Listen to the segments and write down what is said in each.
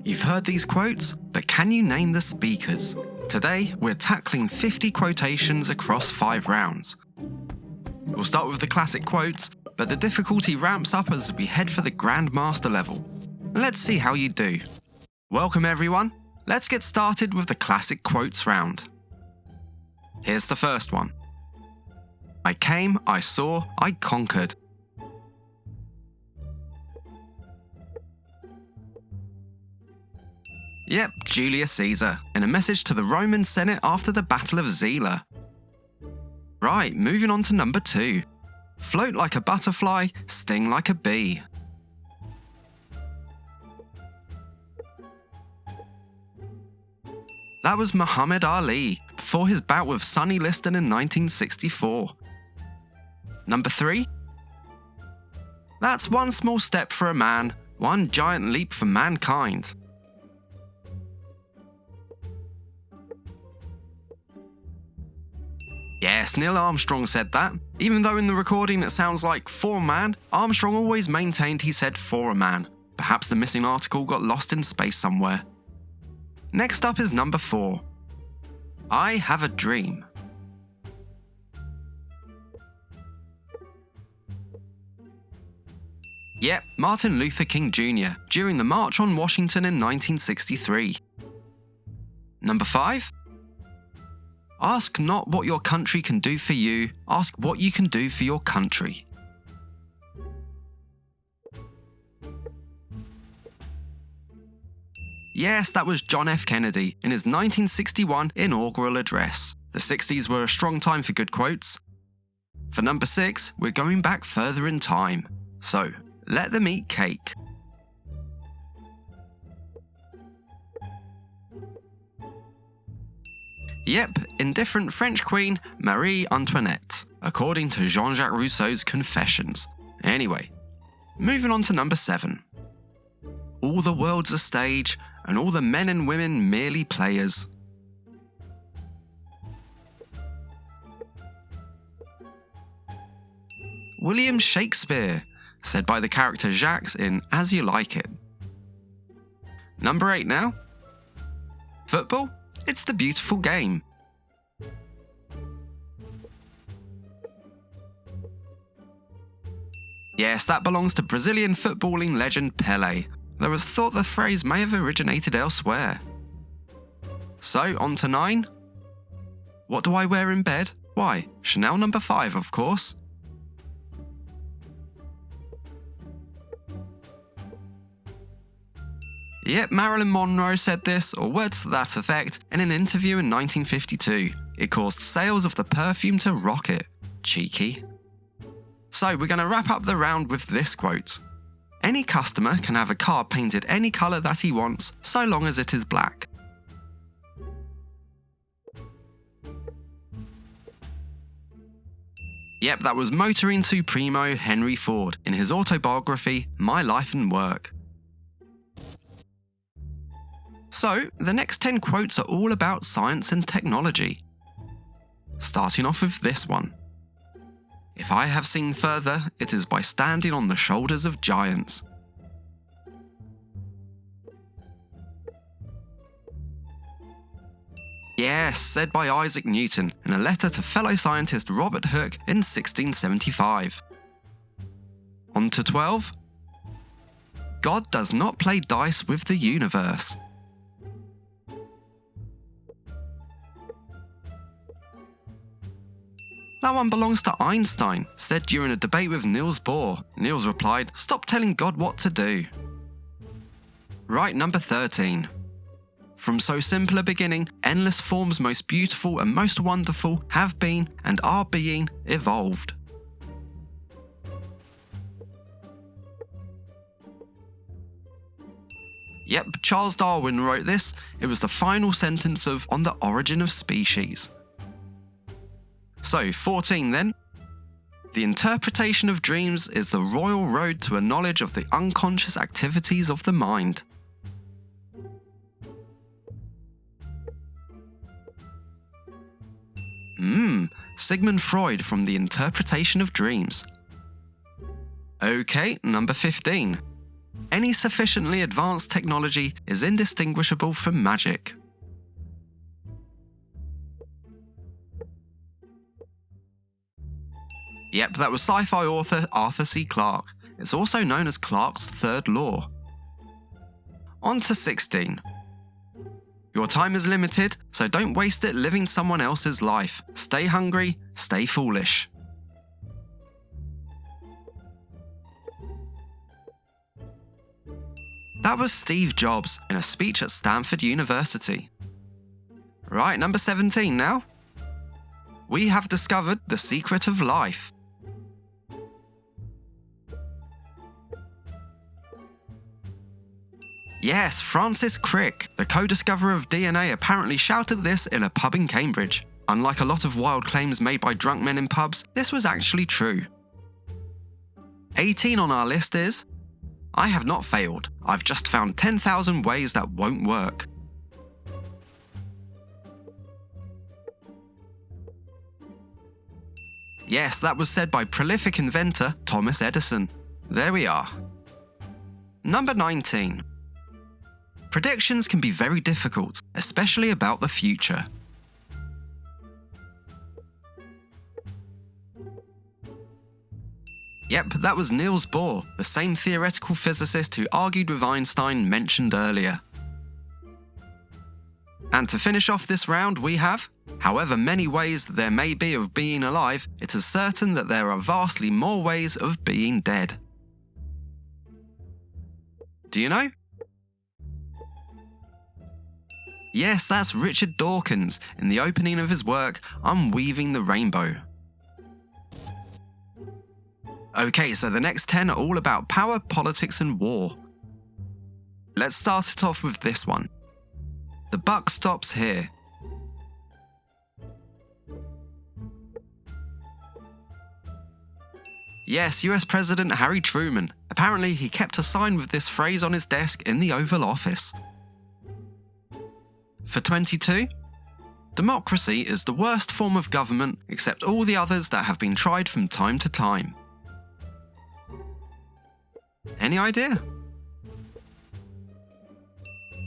You've heard these quotes, but can you name the speakers? Today, we're tackling 50 quotations across 5 rounds. We'll start with the classic quotes, but the difficulty ramps up as we head for the Grandmaster level. Let's see how you do. Welcome everyone. Let's get started with the classic quotes round. Here's the first one. I came, I saw, I conquered. Yep, Julius Caesar, in a message to the Roman Senate after the Battle of Zela. Right, moving on to number 2. Float like a butterfly, sting like a bee. That was Muhammad Ali, before his bout with Sonny Liston in 1964. Number 3. That's one small step for a man, one giant leap for mankind. Yes, Neil Armstrong said that. Even though in the recording it sounds like for man, Armstrong always maintained he said for a man. Perhaps the missing article got lost in space somewhere. Next up is number 4. I have a dream. Yep, Martin Luther King Jr. during the March on Washington in 1963. Number 5. Ask not what your country can do for you, ask what you can do for your country. Yes, that was John F. Kennedy in his 1961 inaugural address. The 60s were a strong time for good quotes. For number 6, we're going back further in time. So, let them eat cake. Yep, indifferent French queen Marie Antoinette, according to Jean-Jacques Rousseau's Confessions. Anyway, moving on to number 7. All the world's a stage, and all the men and women merely players. William Shakespeare, said by the character Jacques in As You Like It. Number 8 now. Football? It's the beautiful game. Yes, that belongs to Brazilian footballing legend Pelé, though it's thought the phrase may have originated elsewhere. So, on to 9. What do I wear in bed? Why, Chanel number 5, of course. Yep, Marilyn Monroe said this, or words to that effect, in an interview in 1952. It caused sales of the perfume to rocket. Cheeky. So, we're going to wrap up the round with this quote. Any customer can have a car painted any colour that he wants, so long as it is black. Yep, that was Motorine Supremo Henry Ford in his autobiography, My Life and Work. So, the next 10 quotes are all about science and technology. Starting off with this one. If I have seen further, it is by standing on the shoulders of giants. Yes, said by Isaac Newton in a letter to fellow scientist Robert Hooke in 1675. On to 12. God does not play dice with the universe. That one belongs to Einstein, said during a debate with Niels Bohr. Niels replied, "Stop telling God what to do." Right, number 13. From so simple a beginning, endless forms most beautiful and most wonderful have been and are being evolved. Yep, Charles Darwin wrote this. It was the final sentence of On the Origin of Species. So, 14 then. The interpretation of dreams is the royal road to a knowledge of the unconscious activities of the mind. Sigmund Freud from The Interpretation of Dreams. Okay, number 15. Any sufficiently advanced technology is indistinguishable from magic. Yep, that was sci-fi author Arthur C. Clarke. It's also known as Clarke's third law. On to 16. Your time is limited, so don't waste it living someone else's life. Stay hungry, stay foolish. That was Steve Jobs in a speech at Stanford University. Right, number 17 now. We have discovered the secret of life. Yes, Francis Crick, the co-discoverer of DNA, apparently shouted this in a pub in Cambridge. Unlike a lot of wild claims made by drunk men in pubs, this was actually true. 18 on our list is, I have not failed. I've just found 10,000 ways that won't work. Yes, that was said by prolific inventor Thomas Edison. There we are. Number 19. Predictions can be very difficult, especially about the future. Yep, that was Niels Bohr, the same theoretical physicist who argued with Einstein mentioned earlier. And to finish off this round we have, however many ways there may be of being alive, it is certain that there are vastly more ways of being dead. Do you know? Yes, that's Richard Dawkins in the opening of his work, Unweaving the Rainbow. Okay, so the next 10 are all about power, politics and war. Let's start it off with this one. The buck stops here. Yes, US President Harry Truman. Apparently he kept a sign with this phrase on his desk in the Oval Office. For 22, democracy is the worst form of government except all the others that have been tried from time to time. Any idea?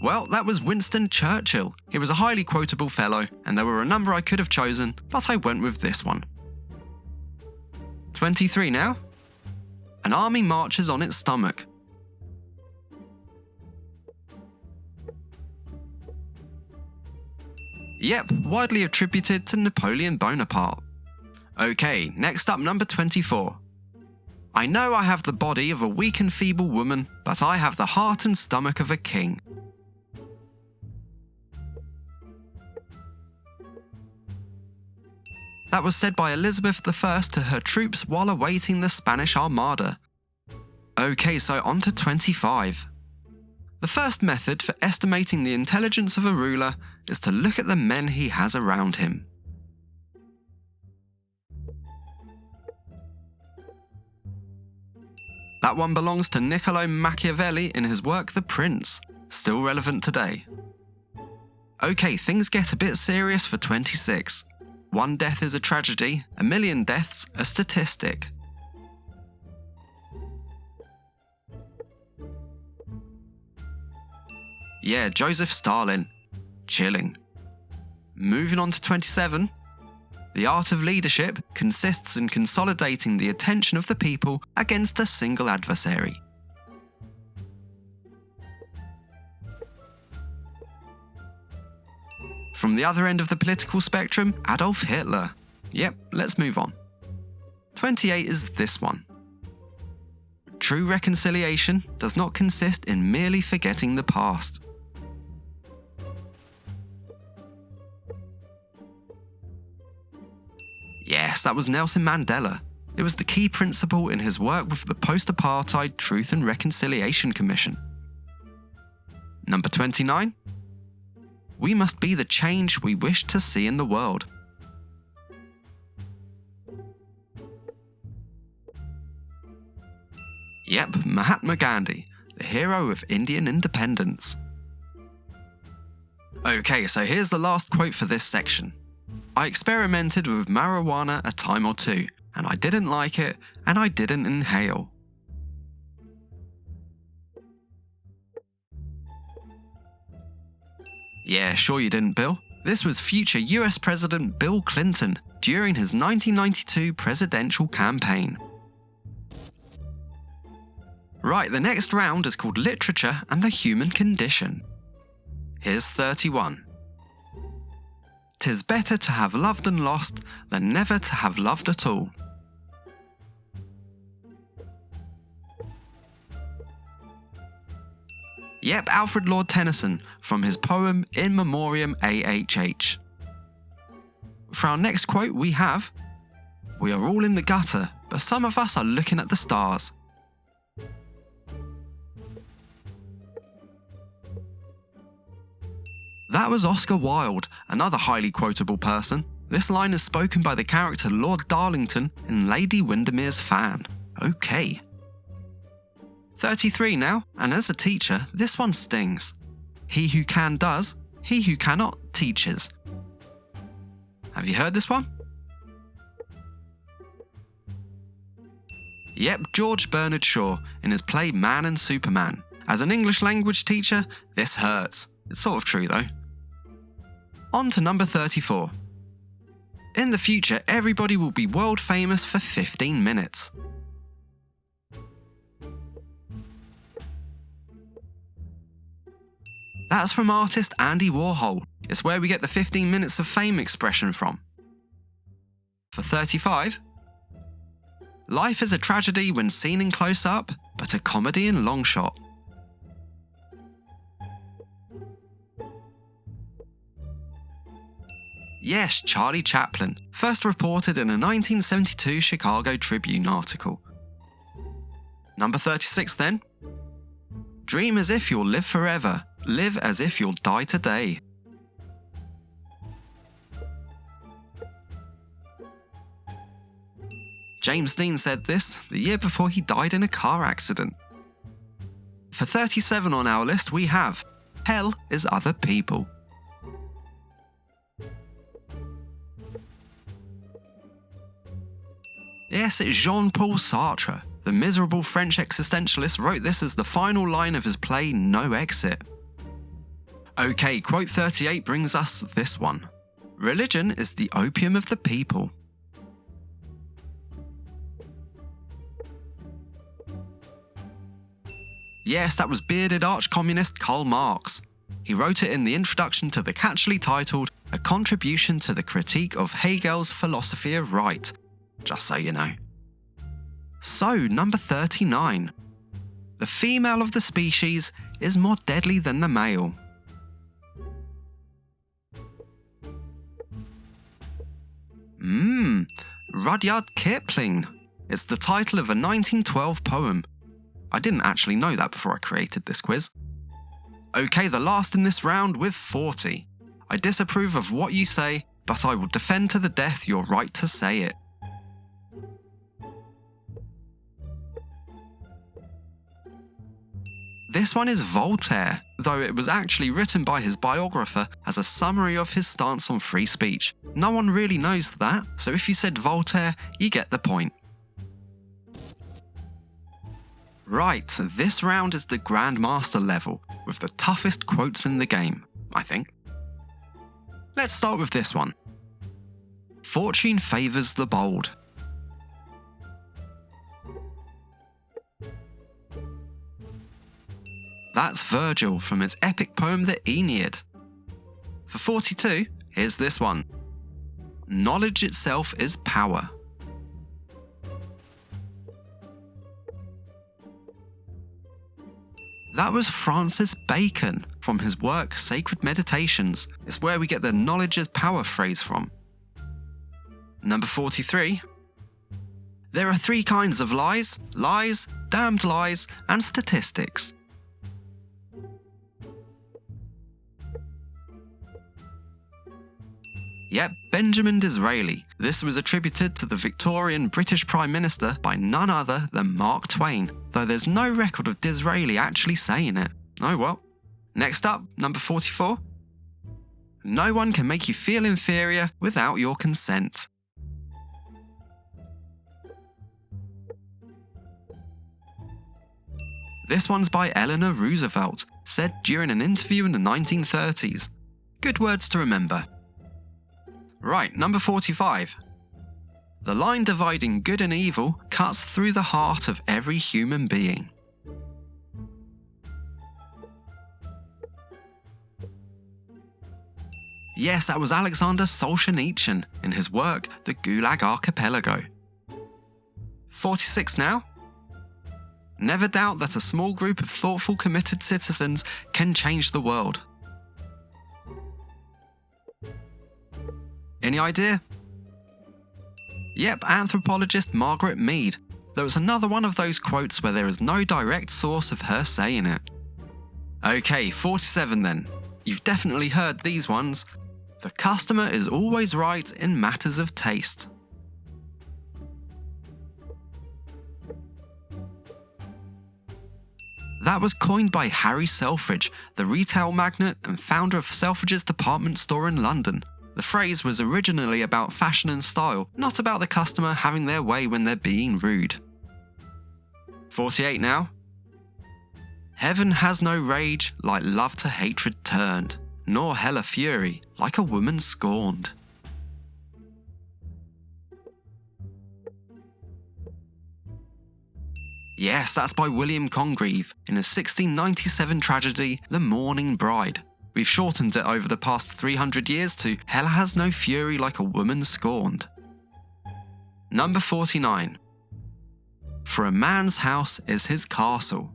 Well, that was Winston Churchill. He was a highly quotable fellow, and there were a number I could have chosen, but I went with this one. 23 now. An army marches on its stomach. Yep, widely attributed to Napoleon Bonaparte. Okay, next up, number 24. I know I have the body of a weak and feeble woman, but I have the heart and stomach of a king. That was said by Elizabeth I to her troops while awaiting the Spanish Armada. Okay, so on to 25. The first method for estimating the intelligence of a ruler is to look at the men he has around him. That one belongs to Niccolo Machiavelli in his work The Prince, still relevant today. Okay, things get a bit serious for 26. One death is a tragedy, a million deaths a statistic. Yeah, Joseph Stalin. Chilling. Moving on to 27. The art of leadership consists in consolidating the attention of the people against a single adversary. From the other end of the political spectrum, Adolf Hitler. Yep, let's move on. 28 is this one. True reconciliation does not consist in merely forgetting the past. Yes, that was Nelson Mandela. It was the key principle in his work with the Post-Apartheid Truth and Reconciliation Commission. Number 29. We must be the change we wish to see in the world. Yep, Mahatma Gandhi, the hero of Indian independence. Okay, so here's the last quote for this section. I experimented with marijuana a time or two, and I didn't like it, and I didn't inhale. Yeah, sure you didn't, Bill. This was future US President Bill Clinton during his 1992 presidential campaign. Right, the next round is called Literature and the Human Condition. Here's 31. 'Tis better to have loved and lost than never to have loved at all. Yep, Alfred Lord Tennyson, from his poem In Memoriam AHH. For our next quote we have, "We are all in the gutter, but some of us are looking at the stars." That was Oscar Wilde, another highly quotable person. This line is spoken by the character Lord Darlington in Lady Windermere's Fan. Okay. 33 now, and as a teacher, this one stings. He who can does, he who cannot teaches. Have you heard this one? Yep, George Bernard Shaw in his play Man and Superman. As an English language teacher, this hurts. It's sort of true though. On to number 34. In the future, everybody will be world famous for 15 minutes. That's from artist Andy Warhol. It's where we get the 15 minutes of fame expression from. For 35, life is a tragedy when seen in close up, but a comedy in long shot. Yes, Charlie Chaplin, first reported in a 1972 Chicago Tribune article. Number 36 then. Dream as if you'll live forever. Live as if you'll die today. James Dean said this the year before he died in a car accident. For 37 on our list we have Hell is Other People. Yes, it's Jean-Paul Sartre. The miserable French existentialist wrote this as the final line of his play No Exit. Okay, quote 38 brings us this one. Religion is the opium of the people. Yes, that was bearded arch-communist Karl Marx. He wrote it in the introduction to the catchily titled A Contribution to the Critique of Hegel's Philosophy of Right, just so you know. So, number 39. The female of the species is more deadly than the male. Rudyard Kipling. It's the title of a 1912 poem. I didn't actually know that before I created this quiz. Okay, the last in this round with 40. I disapprove of what you say, but I will defend to the death your right to say it. This one is Voltaire, though it was actually written by his biographer as a summary of his stance on free speech. No one really knows that, so if you said Voltaire, you get the point. Right, so this round is the Grandmaster level, with the toughest quotes in the game, I think. Let's start with this one. Fortune favours the bold. That's Virgil from his epic poem The Aeneid. For 42, here's this one. Knowledge itself is power. That was Francis Bacon from his work Sacred Meditations. It's where we get the knowledge is power phrase from. Number 43. There are three kinds of lies: lies, damned lies, and statistics. Yep, Benjamin Disraeli. This was attributed to the Victorian British Prime Minister by none other than Mark Twain, though there's no record of Disraeli actually saying it. Oh well. Next up, number 44. No one can make you feel inferior without your consent. This one's by Eleanor Roosevelt, said during an interview in the 1930s. Good words to remember. Right, number 45. The line dividing good and evil cuts through the heart of every human being. Yes, that was Alexander Solzhenitsyn in his work, The Gulag Archipelago. 46 now. Never doubt that a small group of thoughtful, committed citizens can change the world. Any idea? Yep, anthropologist Margaret Mead. There was another one of those quotes where there is no direct source of her saying it. Okay, 47 then. You've definitely heard these ones. The customer is always right in matters of taste. That was coined by Harry Selfridge, the retail magnate and founder of Selfridge's department store in London. The phrase was originally about fashion and style, not about the customer having their way when they're being rude. 48 now. Heaven has no rage like love to hatred turned, nor hell a fury like a woman scorned. Yes, that's by William Congreve in his 1697 tragedy, The Mourning Bride. We've shortened it over the past 300 years to Hell has no fury like a woman scorned. Number 49. For a man's house is his castle.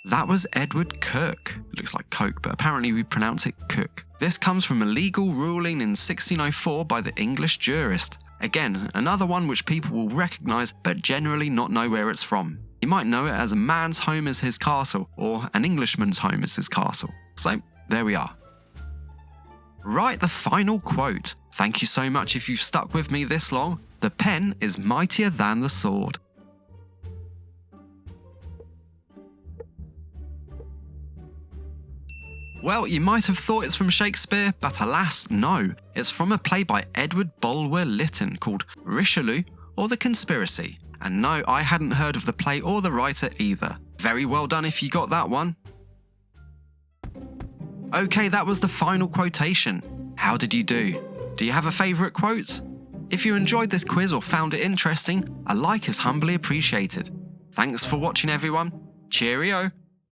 That was Edward Cook. It looks like Coke, but apparently we pronounce it Cook. This comes from a legal ruling in 1604 by the English jurist. Again, another one which people will recognise but generally not know where it's from. You might know it as a man's home is his castle, or an Englishman's home is his castle. So, there we are. Right, the final quote. Thank you so much if you've stuck with me this long. The pen is mightier than the sword. Well, you might have thought it's from Shakespeare, but alas, no. It's from a play by Edward Bulwer Lytton called Richelieu or The Conspiracy. And no, I hadn't heard of the play or the writer either. Very well done if you got that one. Okay, that was the final quotation. How did you do? Do you have a favourite quote? If you enjoyed this quiz or found it interesting, a like is humbly appreciated. Thanks for watching everyone. Cheerio!